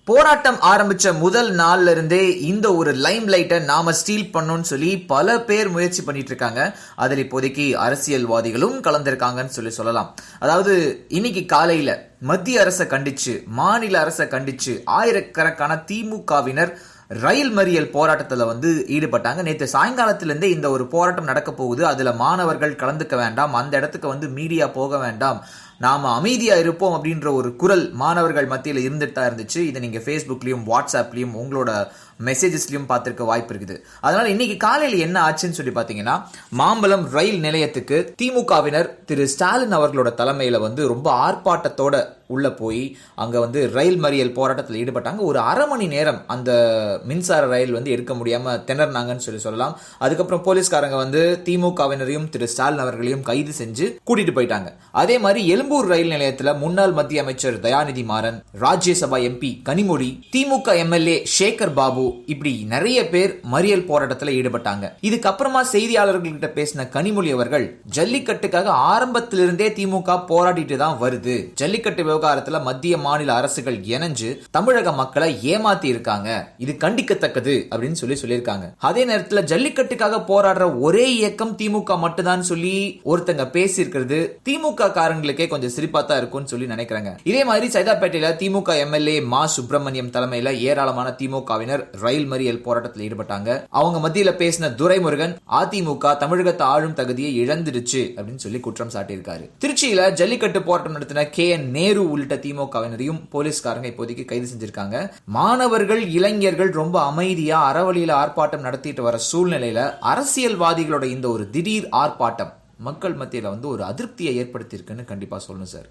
போராட்டம் ஆரம்பிச்ச முதல் நாள்ல இருந்தே இந்த ஒரு லைம் லைட்டை நாம ஸ்டீல் பண்ணணும்னு சொல்லி பல பேர் முயற்சி பண்ணிட்டு இருக்காங்க. அதில் இப்போதைக்கு அரசியல்வாதிகளும் கலந்திருக்காங்கன்னு சொல்லலாம். அதாவது இன்னைக்கு காலையில மத்திய அரசை கண்டிச்சு, மாநில அரசை கண்டிச்சு ஆயிரக்கணக்கான திமுகவினர் ரயில் மறியல் போராட்டத்துல ஈடுபட்டாங்க. நேற்று சாயங்காலத்திலிருந்தே இந்த ஒரு போராட்டம் நடக்க போகுது. அதுல மாணவர்கள் கலந்துக்க வேண்டாம், அந்த இடத்துக்கு மீடியா போக வேண்டாம், நாம அமைதியா இருப்போம் அப்படின்ற ஒரு குரல் மாணவர்கள் மத்தியில் இருந்துட்டு தான் இருந்துச்சு. இதை நீங்க ஃபேஸ்புக்லயும் வாட்ஸ்அப்லயும் உங்களோட மெசேஜஸ்லயும் பார்த்திருக்க வாய்ப்பு இருக்குது. அதனால இன்னைக்கு காலையில என்ன ஆச்சுன்னு சொல்லி பாத்தீங்கன்னா, மாம்பலம் ரயில் நிலையத்துக்கு திமுகவினர் திரு ஸ்டாலின் அவர்களோட தலைமையில ரொம்ப ஆர்ப்பாட்டத்தோட உள்ள போய் அங்க ரயில் மறியல் போராட்டத்தில் ஈடுபட்டாங்க. ஒரு அரை மணி நேரம் அந்த மின்சார ரயில் எடுக்க முடியாம திணறினாங்கன்னு சொல்லலாம். அதுக்கப்புறம் போலீஸ்காரங்க திமுகவினரையும் திரு ஸ்டாலின் அவர்களையும் கைது செஞ்சு கூட்டிட்டு போயிட்டாங்க. அதே மாதிரி எழும்பூர் ரயில் நிலையத்துல முன்னாள் மத்திய அமைச்சர் தயாநிதி மாறன், ராஜ்யசபா எம்பி கனிமொழி, திமுக எம்எல்ஏ சேகர் பாபு, இப்படி நிறைய பேர் மறியல் போராட்டத்தில் ஈடுபட்டாங்க. இதுக்கப்புறமா செய்தியாளர்கள்கிட்ட பேசின கனிமொழி அவர்கள், ஜல்லிக்கட்டுக்காக ஆரம்பத்திலிருந்தே திமுக போராடிட்டு தான் வருது, ஜல்லிக்கட்டு விவகாரத்துல மத்திய மாநில அரசுகள் இணைஞ்சு தமிழக மக்களை ஏமாத்தி இருக்காங்க, இது கண்டிக்கத்தக்கது அப்படின்னு சொல்லியிருக்காங்க. அதே நேரத்தில் ஜல்லிக்கட்டுக்காக போராடுற ஒரே இயக்கம் திமுக மட்டும்தான் சொல்லி ஒருத்தங்க பேசி இருக்கிறது திமுக காரங்களுக்கே கொஞ்சம் சிரிப்பா தான் இருக்கும்னு சொல்லி நினைக்கிறாங்க. இதே மாதிரி சைதாப்பேட்டையில திமுக எம்எல்ஏ மா சுப்பிரமணியம் தலைமையில ஏராளமான திமுகவினர் ரயில் மறியல் போராட்டத்தில் ஈடுபட்டாங்க. அவங்க மத்தியில பேசின துரைமுருகன், அதிமுக தமிழகத்தை ஆளும் தகுதியை இழந்துடுச்சு அப்படின்னு சொல்லி குற்றம் சாட்டியிருக்காரு. திருச்சியில ஜல்லிக்கட்டு போராட்டம் நடத்தின KN நேரு உள்ளிட்ட திமுகவினரையும் போலீஸ்காரங்க இப்போதைக்கு கைது செஞ்சிருக்காங்க. மாணவர்கள், இளைஞர்கள் ரொம்ப அமைதியா அறவழியில ஆர்ப்பாட்டம் நடத்திட்டு வர சூழ்நிலையில அரசியல்வாதிகளோட இந்த ஒரு திடீர் ஆர்ப்பாட்டம் மக்கள் மத்தியில ஒரு அதிருப்தியை ஏற்படுத்தி இருக்குன்னு கண்டிப்பா சொல்லணும் சார்.